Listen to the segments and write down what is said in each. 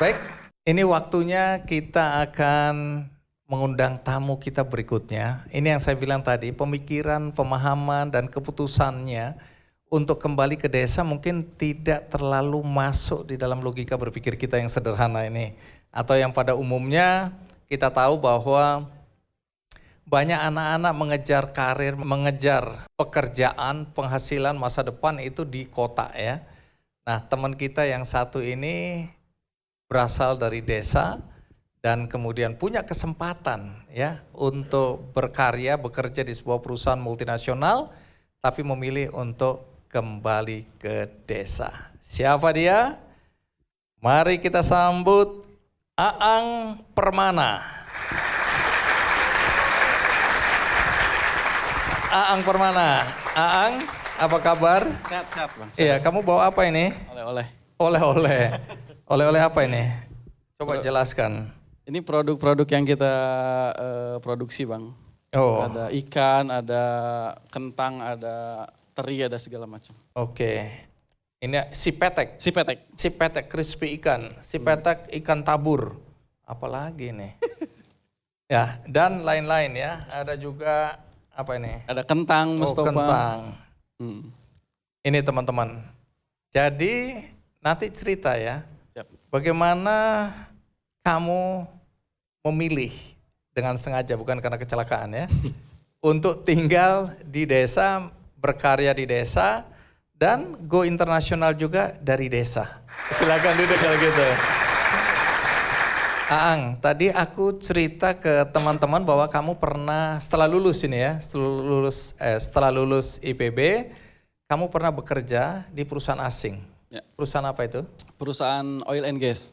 Baik, ini waktunya kita akan mengundang tamu kita berikutnya. Ini yang saya bilang tadi, pemikiran, pemahaman, dan keputusannya untuk kembali ke desa mungkin tidak terlalu masuk di dalam logika berpikir kita yang sederhana ini. Atau yang pada umumnya kita tahu bahwa banyak anak-anak mengejar karir, mengejar pekerjaan, penghasilan masa depan itu di kota ya. Nah, teman kita yang satu ini berasal dari desa dan kemudian punya kesempatan ya untuk berkarya, bekerja di sebuah perusahaan multinasional, tapi memilih untuk kembali ke desa. Siapa dia? Mari kita sambut Aang Permana. Aang Permana. Aang, apa kabar? Sehat-sehat Bang. Iya, kamu bawa apa ini? Oleh-oleh. Oleh-oleh. Oleh-oleh apa ini? Coba jelaskan. Ini produk-produk yang kita produksi Bang. Oh. Ada ikan, ada kentang, ada teri, ada segala macam. Oke. Ini si petek. Sipetek. Si petek crispy ikan. Si petek ikan tabur. Apalagi nih? Ya, dan lain-lain ya. Ada juga apa ini? Ada kentang, Oh, mustofa. kentang. Ini teman-teman. Jadi nanti cerita ya. Yap. Bagaimana kamu memilih dengan sengaja, bukan karena kecelakaan ya, untuk tinggal di desa, berkarya di desa, dan go internasional juga dari desa. Silakan duduk kalau gitu. Aang, tadi aku cerita ke teman-teman bahwa kamu pernah setelah lulus ini ya, setelah lulus IPB, kamu pernah bekerja di perusahaan asing. Ya. Perusahaan apa itu? Perusahaan oil and gas.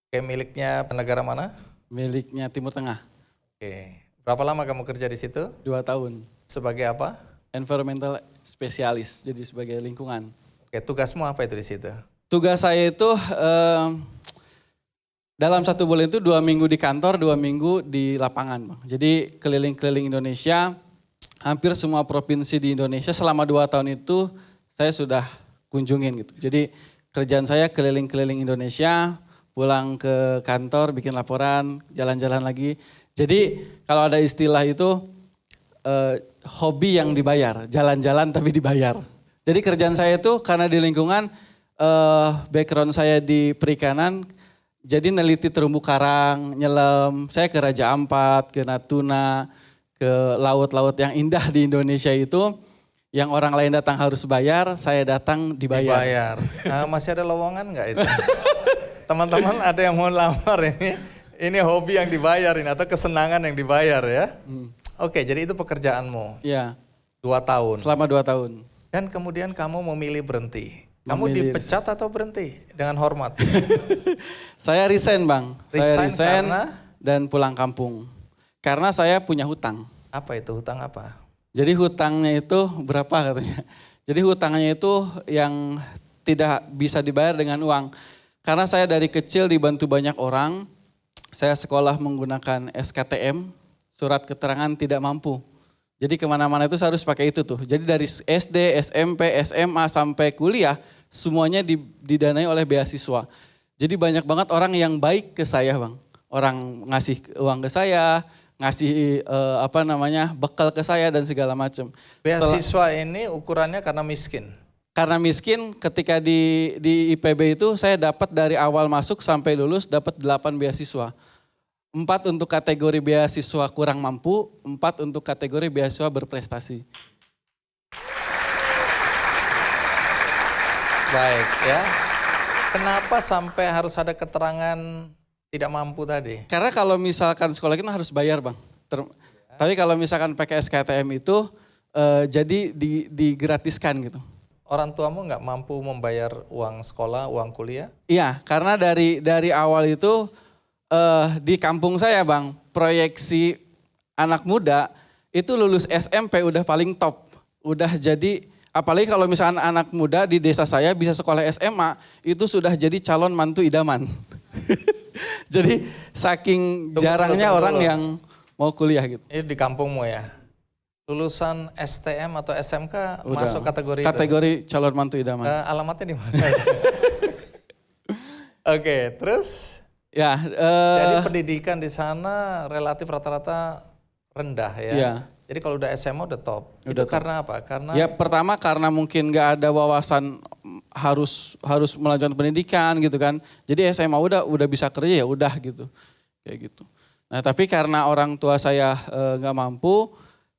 Oke, miliknya negara mana? Miliknya Timur Tengah. Oke, berapa lama kamu kerja di situ? 2 tahun. Sebagai apa? Environmental spesialis, jadi sebagai lingkungan. Oke, tugasmu apa itu di situ? Tugas saya itu dalam 1 bulan itu 2 minggu di kantor, 2 minggu di lapangan Bang. Jadi keliling-keliling Indonesia, hampir semua provinsi di Indonesia selama 2 tahun itu saya sudah kunjungin gitu. Jadi kerjaan saya keliling-keliling Indonesia, pulang ke kantor, bikin laporan, jalan-jalan lagi. Jadi kalau ada istilah itu hobi yang dibayar, jalan-jalan tapi dibayar. Jadi kerjaan saya itu karena di lingkungan background saya di perikanan, jadi neliti terumbu karang, nyelam. Saya ke Raja Ampat, ke Natuna, ke laut-laut yang indah di Indonesia itu. Yang orang lain datang harus bayar, saya datang dibayar. Dibayar. Masih ada lowongan nggak itu? Teman-teman ada yang mau lamar ini? Ini hobi yang dibayarin atau kesenangan yang dibayar ya? Oke, jadi itu pekerjaanmu. Iya. 2 tahun. Selama 2 tahun. Dan kemudian kamu memilih berhenti. Kamu Memilih dipecat atau berhenti dengan hormat? Saya resign Bang. Saya resign karena? dan pulang kampung. Karena saya punya hutang. Apa itu? Hutang apa? Jadi hutangnya itu berapa katanya? Jadi hutangnya itu yang tidak bisa dibayar dengan uang. Karena saya dari kecil dibantu banyak orang, saya sekolah menggunakan SKTM, surat keterangan tidak mampu. Jadi kemana-mana itu saya harus pakai itu tuh. Jadi dari SD, SMP, SMA sampai kuliah, semuanya didanai oleh beasiswa. Jadi banyak banget orang yang baik ke saya Bang. Orang ngasih uang ke saya, ngasih bekal ke saya dan segala macam. Beasiswa ini ukurannya karena miskin. Karena miskin ketika di IPB itu saya dapat dari awal masuk sampai lulus dapat 8 beasiswa. 4 untuk kategori beasiswa kurang mampu, 4 untuk kategori beasiswa berprestasi. Baik ya. Kenapa sampai harus ada keterangan tidak mampu tadi? Karena kalau misalkan sekolah kita harus bayar Bang. Tapi kalau misalkan pakai SKTM itu jadi digratiskan gitu. Orang tuamu nggak mampu membayar uang sekolah, uang kuliah? Iya, karena dari awal itu di kampung saya Bang, proyeksi anak muda itu lulus SMP udah paling top. Udah jadi, apalagi kalau misalkan anak muda di desa saya bisa sekolah SMA, itu sudah jadi calon mantu idaman. Jadi saking jarangnya orang yang mau kuliah gitu. Ini di kampungmu ya? Lulusan STM atau SMK Udah, masuk kategori kategori calon mantu idaman. Alamatnya di mana? Oke, terus Ya, jadi pendidikan di sana relatif rata-rata rendah ya. ya. Jadi kalau udah SMA udah top. Udah Itu top. karena apa? Karena Ya pertama karena mungkin nggak ada wawasan harus melanjutkan pendidikan gitu kan. Jadi SMA udah bisa kerja ya udah gitu. Kayak gitu. Nah, tapi karena orang tua saya nggak mampu,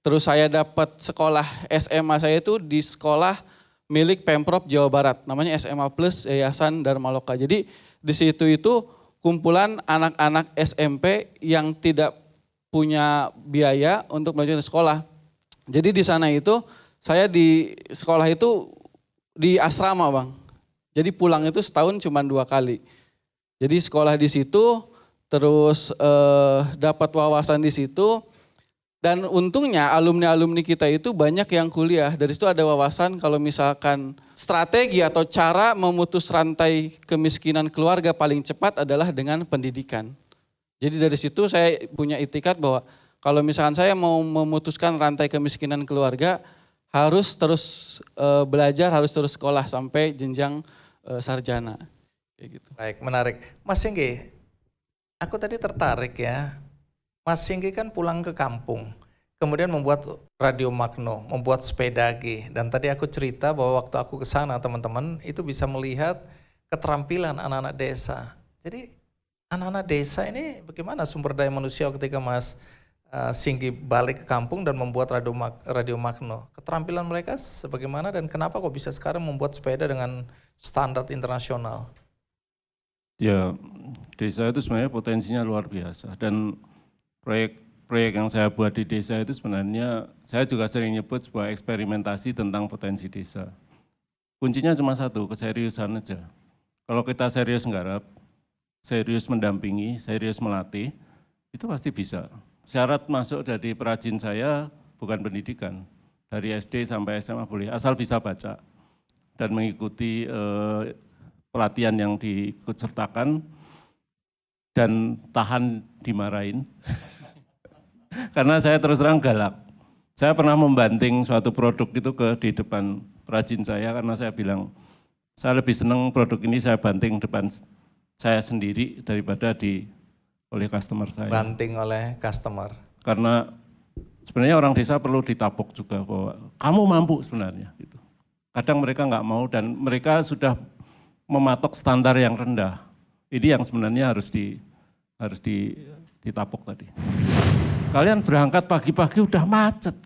terus saya dapat sekolah SMA saya itu di sekolah milik Pemprov Jawa Barat, namanya SMA Plus Yayasan Dharma Loka. Jadi di situ itu kumpulan anak-anak SMP yang tidak punya biaya untuk melanjutkan sekolah. Jadi di sana itu saya di sekolah itu di asrama, Bang. Jadi pulang itu setahun cuma 2 kali. Jadi sekolah di situ, terus dapat wawasan di situ. Dan untungnya alumni-alumni kita itu banyak yang kuliah. Dari situ ada wawasan kalau misalkan strategi atau cara memutus rantai kemiskinan keluarga paling cepat adalah dengan pendidikan. Jadi dari situ saya punya itikad bahwa kalau misalkan saya mau memutuskan rantai kemiskinan keluarga, harus terus belajar, harus terus sekolah sampai jenjang sarjana. Kayak gitu. baik, menarik. Mas Singgi, aku tadi tertarik ya. Mas Singgi kan pulang ke kampung, kemudian membuat Radio Magno, membuat Sepedagi. Dan tadi aku cerita bahwa waktu aku ke sana teman-teman itu bisa melihat keterampilan anak-anak desa. Jadi anak-anak desa ini bagaimana sumber daya manusia ketika Mas Singgi balik ke kampung dan membuat Radio Magno. Keterampilan mereka sebagaimana dan kenapa kok bisa sekarang membuat sepeda dengan standar internasional? Ya, desa itu sebenarnya potensinya luar biasa dan proyek yang saya buat di desa itu sebenarnya saya juga sering nyebut sebuah eksperimentasi tentang potensi desa. Kuncinya cuma satu, keseriusan aja. Kalau kita serius nggarap, serius mendampingi, serius melatih, itu pasti bisa. Syarat masuk dari perajin saya bukan pendidikan, dari SD sampai SMA boleh, asal bisa baca dan mengikuti pelatihan yang diikut sertakan dan tahan dimarahin. Karena saya terus terang galak. Saya pernah membanting suatu produk itu di depan perajin saya karena saya bilang, saya lebih senang produk ini saya banting depan saya sendiri daripada oleh customer saya. Banting oleh customer. Karena sebenarnya orang desa perlu ditapuk juga bahwa kamu mampu sebenarnya. Gitu. Kadang mereka nggak mau dan mereka sudah mematok standar yang rendah. Ini yang sebenarnya harus ditapuk tadi. Kalian berangkat pagi-pagi udah macet,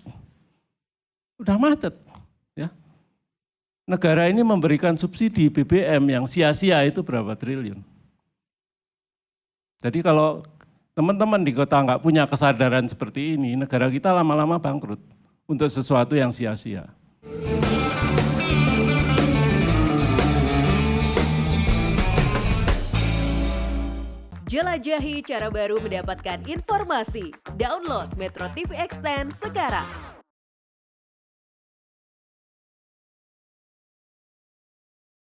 ya. Negara ini memberikan subsidi BBM yang sia-sia itu berapa triliun. Jadi kalau teman-teman di kota nggak punya kesadaran seperti ini, negara kita lama-lama bangkrut untuk sesuatu yang sia-sia. Jelajahi cara baru mendapatkan informasi. Download Metro TV Extend sekarang.